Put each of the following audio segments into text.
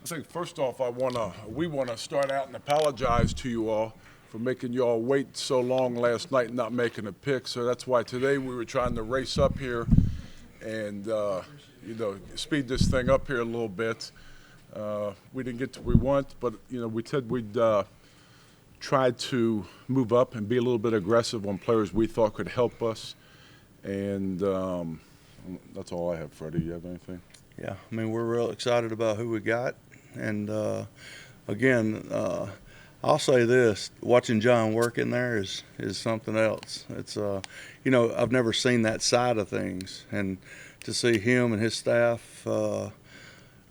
I think first off, we wanna start out and apologize to you all for making you all wait so long last night and not making a pick. So that's why today we were trying to race up here and speed this thing up here a little bit. We didn't get to what we want, but we said we'd try to move up and be a little bit aggressive on players we thought could help us. And that's all I have. Freddie, you have anything? Yeah, I mean, we're real excited about who we got. And, again, I'll say this, watching John work in there is something else. It's, I've never seen that side of things. And to see him and his staff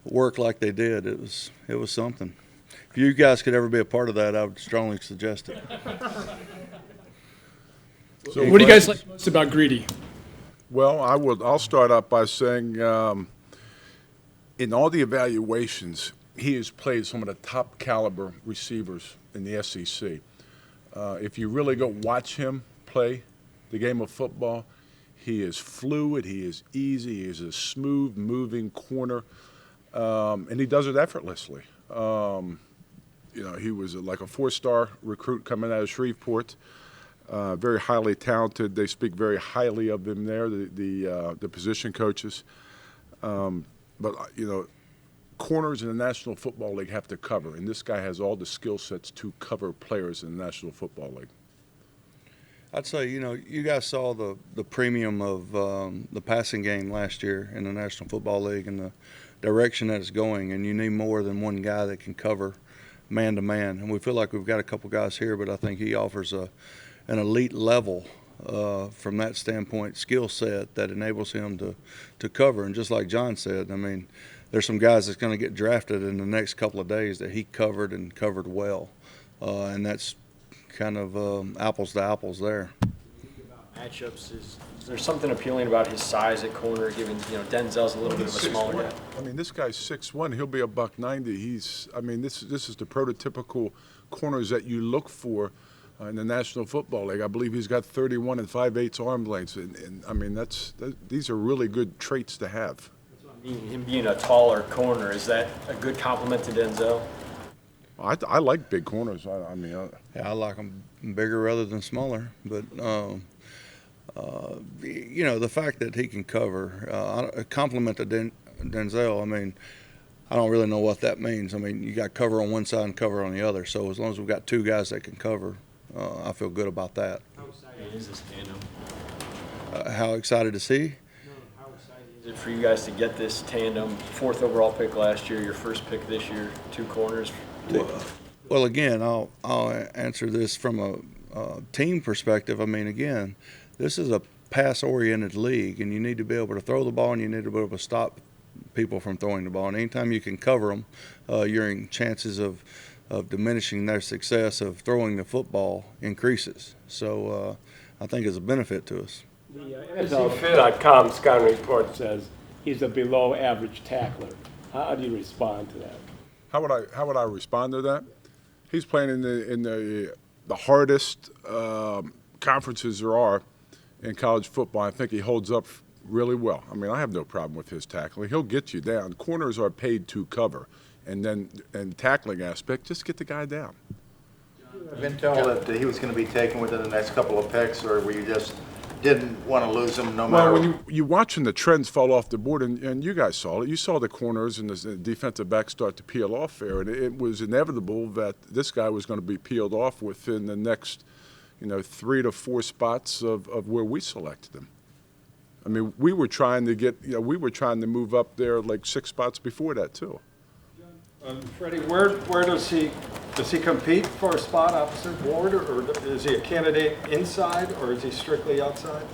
work like they did, it was something. If you guys could ever be a part of that, I would strongly suggest it. So what do you guys like most about Greedy? Well, I'll start out by saying in all the evaluations, he has played some of the top caliber receivers in the SEC. If you really go watch him play the game of football, he is fluid, he is easy, he is a smooth moving corner, and he does it effortlessly. He was like a 4-star recruit coming out of Shreveport. Very highly talented. They speak very highly of him there, the position coaches. But corners in the National Football League have to cover, and this guy has all the skill sets to cover players in the National Football League. I'd say, you guys saw the premium of the passing game last year in the National Football League and the direction that it's going, and you need more than one guy that can cover man-to-man. And we feel like we've got a couple guys here, but I think he offers an elite level from that standpoint, skill set that enables him to cover. And just like John said, I mean, there's some guys that's going to get drafted in the next couple of days that he covered and covered well. And that's kind of apples to apples there. Matchups, is there something appealing about his size at corner, given Denzel's a little bit of a smaller guy? I mean, this guy's 6'1". He'll be a $190. This is the prototypical corners that you look for in the National Football League. I believe he's got 31 and 5/8 arm lengths, and I mean these are really good traits to have. Him being a taller corner, is that a good compliment to Denzel? I like big corners. I like them bigger rather than smaller, but the fact that he can cover, a compliment to Denzel. I mean, I don't really know what that means. I mean, you got cover on one side and cover on the other. So as long as we've got two guys that can cover, I feel good about that. How exciting is this tandem? How excited to see? How exciting is it for you guys to get this tandem? 4th overall pick last year, your first pick this year, 2 corners. Well, again, I'll answer this from a team perspective. I mean, again, this is a pass-oriented league, and you need to be able to throw the ball, and you need to be able to stop people from throwing the ball. And anytime you can cover them, your chances of diminishing their success of throwing the football increases. So I think it's a benefit to us. The NFL.com scouting report says he's a below-average tackler. How do you respond to that? How would I respond to that? He's playing in the hardest conferences there are in college football. I think he holds up really well. I mean, I have no problem with his tackling. He'll get you down. Corners are paid to cover, and tackling aspect, just get the guy down. I've been told that he was going to be taken within the next couple of picks, or were you just didn't want to lose him no matter what? Well, when you're watching the trends fall off the board, and you guys saw it, you saw the corners and the defensive backs start to peel off there, and it was inevitable that this guy was going to be peeled off within the next, 3 to 4 spots of where we selected him. I mean, we were trying to move up there like 6 spots before that too. Freddie, where does he compete for a spot opposite Ward, or is he a candidate inside, or is he strictly outside?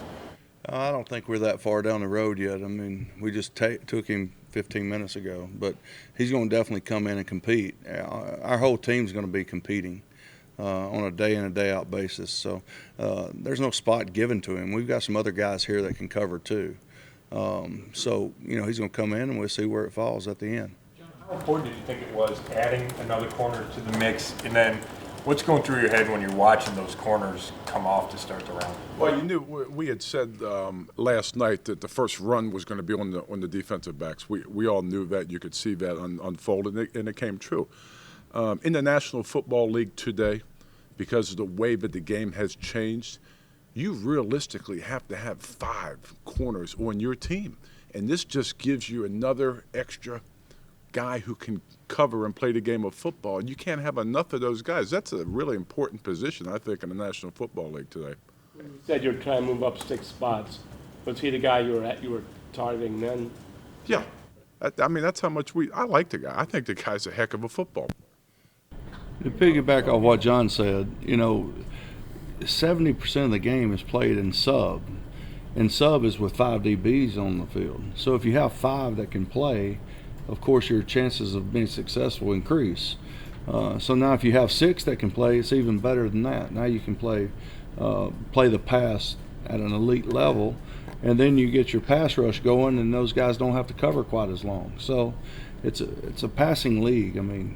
I don't think we're that far down the road yet. I mean, we just took him 15 minutes ago, but he's going to definitely come in and compete. Our whole team's going to be competing on a day in and day out basis. So there's no spot given to him. We've got some other guys here that can cover too. So he's going to come in and we'll see where it falls at the end. How important did you think it was adding another corner to the mix, and then What's going through your head when you're watching those corners come off to start the round? Well, you knew we had said last night that the first run was going to be on the defensive backs. We all knew that. You could see that unfold, and it came true. In the National Football League today, because of the way that the game has changed, you realistically have to have 5 corners on your team, and this just gives you another extra guy who can cover and play the game of football. You can't have enough of those guys. That's a really important position, I think, in the National Football League today. You said you're trying to move up 6 spots. Was he the guy you were targeting then? Yeah. I mean, that's how much I like the guy. I think the guy's a heck of a football. To piggyback off what John said, 70% of the game is played in sub, and sub is with 5 DBs on the field. So if you have 5 that can play, of course your chances of being successful increase. So now if you have 6 that can play, it's even better than that. Now you can play the pass at an elite level, and then you get your pass rush going, and those guys don't have to cover quite as long. So it's a passing league. I mean,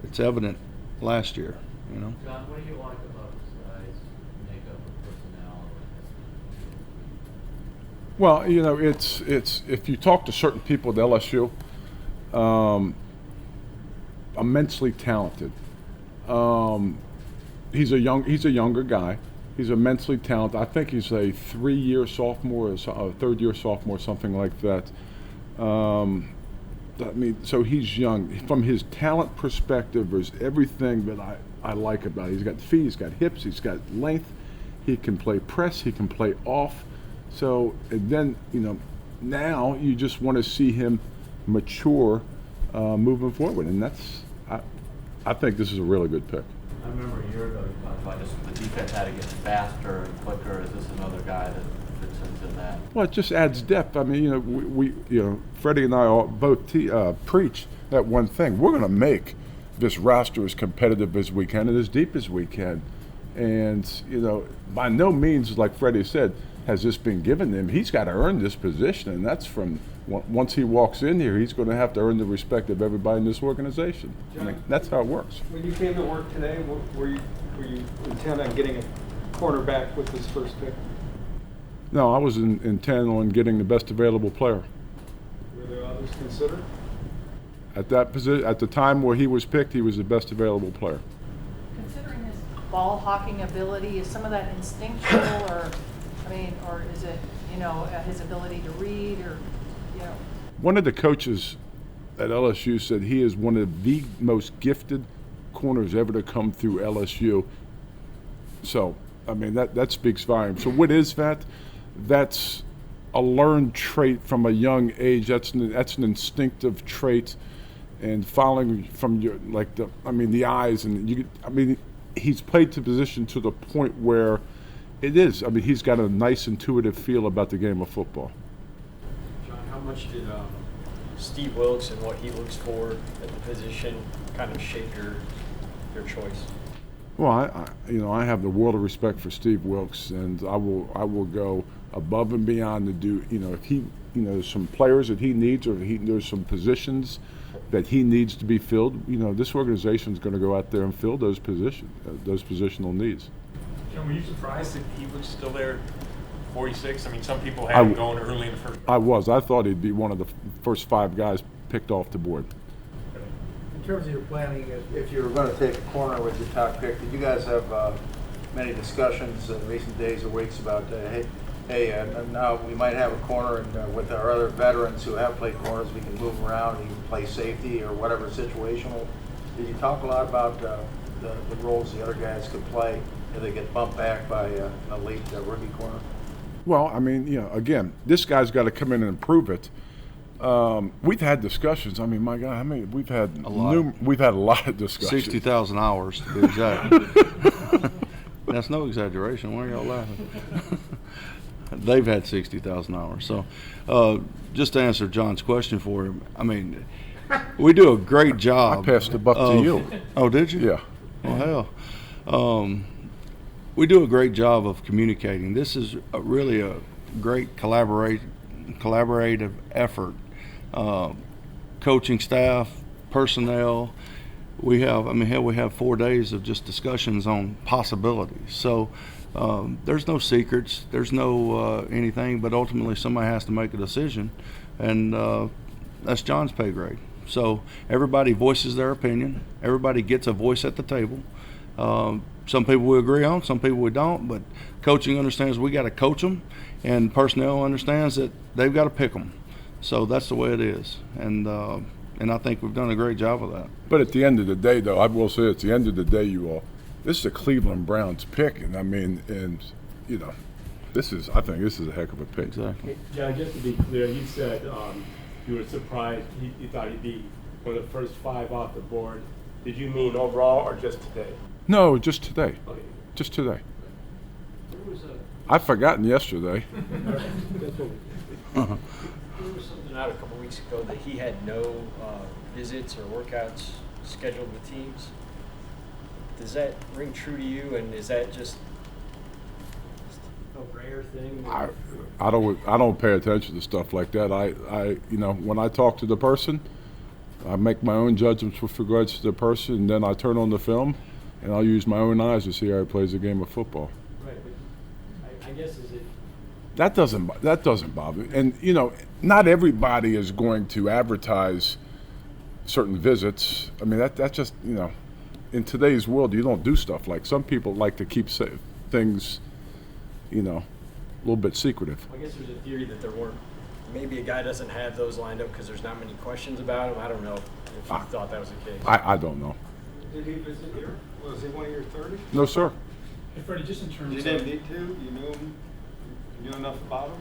it's evident last year. John, what do you like about this guy's makeup of personality? Well, it's if you talk to certain people at LSU, immensely talented. He's a younger guy. He's immensely talented. I think he's a 3-year sophomore, or a 3rd-year sophomore, something like that. So he's young. From his talent perspective, there's everything that I like about it. He's got feet, he's got hips, he's got length. He can play press, he can play off. So, and then, now you just want to see him mature moving forward. And I think this is a really good pick. I remember a year ago you talked about just the defense had to get faster and quicker. Is this another guy that fits into that? Well, it just adds depth. I mean, we Freddie and I all both preach that one thing. We're going to make this roster as competitive as we can and as deep as we can. And, by no means, like Freddie said, has this been given to him. He's got to earn this position, and that's from once he walks in here, he's going to have to earn the respect of everybody in this organization. I mean, that's how it works. When you came to work today, were you intent on getting a cornerback with this first pick? No, I was intent on getting the best available player. Were there others considered? At that position, at the time where he was picked, he was the best available player. Considering his ball hawking ability, is some of that instinctual, or is it his ability to read, or One of the coaches at LSU said he is one of the most gifted corners ever to come through LSU. So, I mean, that speaks volumes. So what is that? That's a learned trait from a young age. That's an instinctive trait, and following from the eyes, and he's played to position to the point where it is. I mean, he's got a nice intuitive feel about the game of football. John, how much did Steve Wilkes and what he looks for at the position kind of shape your choice? Well, I have the world of respect for Steve Wilkes, and I will go above and beyond to do. If he, there's some players that he needs, or there's some positions that he needs to be filled. This organization is going to go out there and fill those positional needs. John, were you surprised that he was still there, 46? I mean, some people had him going early in the first. I was. I thought he'd be one of the first 5 guys picked off the board. In terms of your planning, if you were going to take a corner with your top pick, did you guys have many discussions in recent days or weeks about, now we might have a corner, and with our other veterans who have played corners, we can move around and even play safety or whatever situational. Did you talk a lot about the roles the other guys could play if they get bumped back by an elite rookie corner? Well, I mean, again, this guy's got to come in and improve it. We've had discussions. I mean, my God, we've had a lot of discussions. 60,000 hours to be exact. That's no exaggeration. Why are y'all laughing? They've had 60,000 hours. So, just to answer John's question for him, I mean, we do a great job. I passed the buck to you. Oh, did you? Yeah. Well, hell. We do a great job of communicating. This is really a great collaborative effort. Coaching staff, personnel, we have, I mean, hell, we have 4 days of just discussions on possibilities. So there's no secrets, there's no anything, but ultimately somebody has to make a decision, and that's John's pay grade. So everybody voices their opinion, everybody gets a voice at the table. Some people we agree on, some people we don't, but coaching understands we got to coach them, and personnel understands that they've got to pick them. So that's the way it is, and I think we've done a great job of that. But at the end of the day, though, I will say at the end of the day, you all, this is a Cleveland Browns pick, and I mean, and you know, I think this is a heck of a pick. Exactly. John, just to be clear, you said you were surprised, you thought he'd be one of the first 5 off the board. Did you mean overall or just today? No, just today. Okay. Just today. There was I've forgotten yesterday. there was something out a couple weeks ago that he had no visits or workouts scheduled with teams. Does that ring true to you, and is that just a rare thing? I don't pay attention to stuff like that. I you know, when I talk to the person, I make my own judgments with regards to the person, and then I turn on the film, and I'll use my own eyes to see how he plays a game of football. Right, but I guess is it. That doesn't bother me. And you know, not everybody is going to advertise certain visits. I mean, that just, you know, in today's world, you don't do stuff like some people like to keep things, you know, a little bit secretive. I guess there's a theory that there weren't. Maybe a guy doesn't have those lined up because there's not many questions about him. I don't know if you thought that was the case. I don't know. Did he visit here? Was he one of your 30? No, sir. Hey, Freddie, just in terms You of. didn't need to? You knew him? You knew enough about him?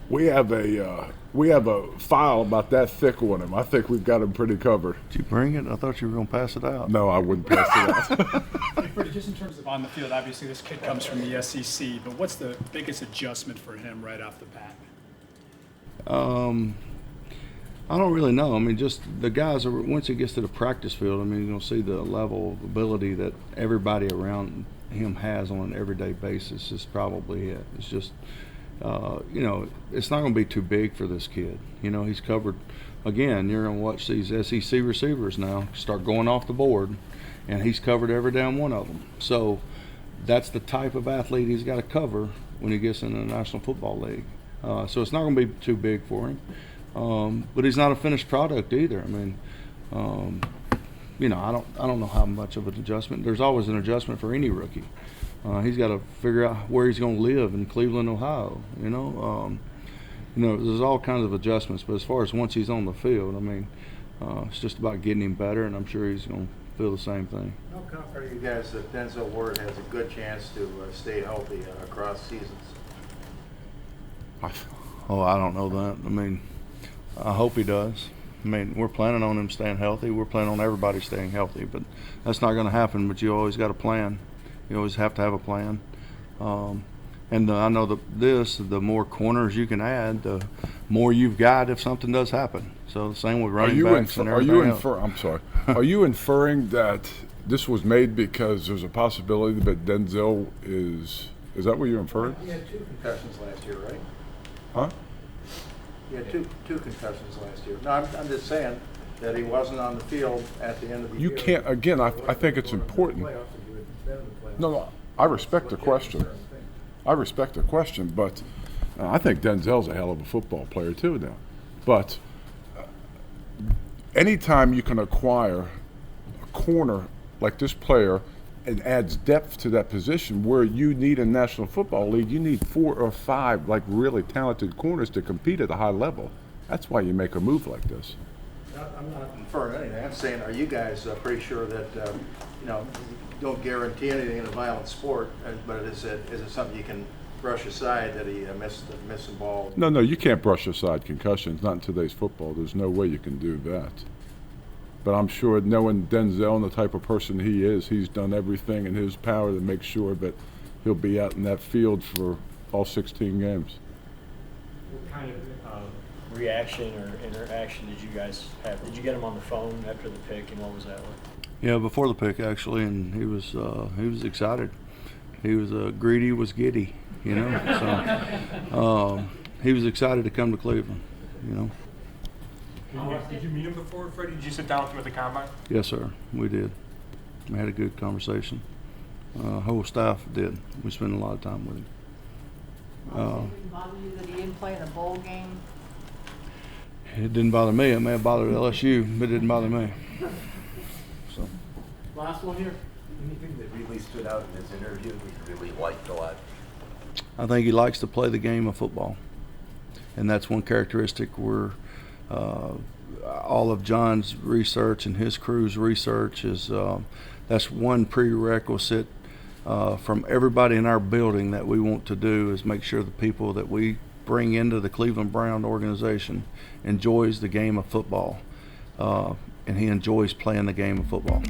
We have a file about that thick on him. I think we've got him pretty covered. Did you bring it? I thought you were going to pass it out. No, I wouldn't pass it out. Hey, Freddie, just in terms of on the field, obviously this kid comes from the SEC, but what's the biggest adjustment for him right off the bat? I don't really know. I mean, just the guys, once he gets to the practice field, I mean, you're going to see the level of ability that everybody around him has on an everyday basis is probably it. It's just, you know, it's not going to be too big for this kid. You know, he's covered. Again, you're going to watch these SEC receivers now start going off the board, and he's covered every damn one of them. So that's the type of athlete he's got to cover when he gets in the National Football League. So it's not going to be too big for him. But he's not a finished product either. I mean, you know, I don't know how much of an adjustment. There's always an adjustment for any rookie. He's got to figure out where he's going to live in Cleveland, Ohio. You know, there's all kinds of adjustments. But as far as once he's on the field, I mean, it's just about getting him better, and I'm sure he's going to feel the same thing. How confident are you guys that Denzel Ward has a good chance to stay healthy across seasons? I don't know that. I mean, I hope he does. I mean, we're planning on him staying healthy. We're planning on everybody staying healthy, but that's not going to happen. But you always got a plan. You always have to have a plan. And I know the more corners you can add, the more you've got if something does happen. So the same with running backs and everything else. I'm sorry. Are you inferring that this was made because there's a possibility that Denzel is that what you're inferring? He had 2 concussions last year, right? Huh? He had two concussions last year. No, I'm just saying that he wasn't on the field at the end of the year. You can't, again, I think it's important. No, I respect the question. But I think Denzel's a hell of a football player too now. But anytime you can acquire a corner like this player and adds depth to that position where you need a National Football League, you need 4 or 5 like really talented corners to compete at a high level. That's why you make a move like this. I'm not inferring anything. I'm saying, are you guys pretty sure that, you know, don't guarantee anything in a violent sport, but is it something you can brush aside that he missed some ball? No, you can't brush aside concussions, not in today's football. There's no way you can do that. But I'm sure, knowing Denzel and the type of person he is, he's done everything in his power to make sure that he'll be out in that field for all 16 games. What kind of reaction or interaction did you guys have? Did you get him on the phone after the pick, and what was that like? Yeah, before the pick actually, and he was excited. He was greedy was giddy, you know. So he was excited to come to Cleveland, you know. Did you meet him before, Freddie? Did you sit down with him at the combine? Yes, sir, we did. We had a good conversation. Whole staff did. We spent a lot of time with him. It didn't bother you that he didn't play in a bowl game? It didn't bother me. It may have bothered LSU, but it didn't bother me. So. Last one here. Anything that really stood out in his interview that you really liked a lot? I think he likes to play the game of football, and that's one characteristic where all of John's research and his crew's research is that's one prerequisite from everybody in our building that we want to do is make sure the people that we bring into the Cleveland Brown organization enjoys the game of football, and he enjoys playing the game of football.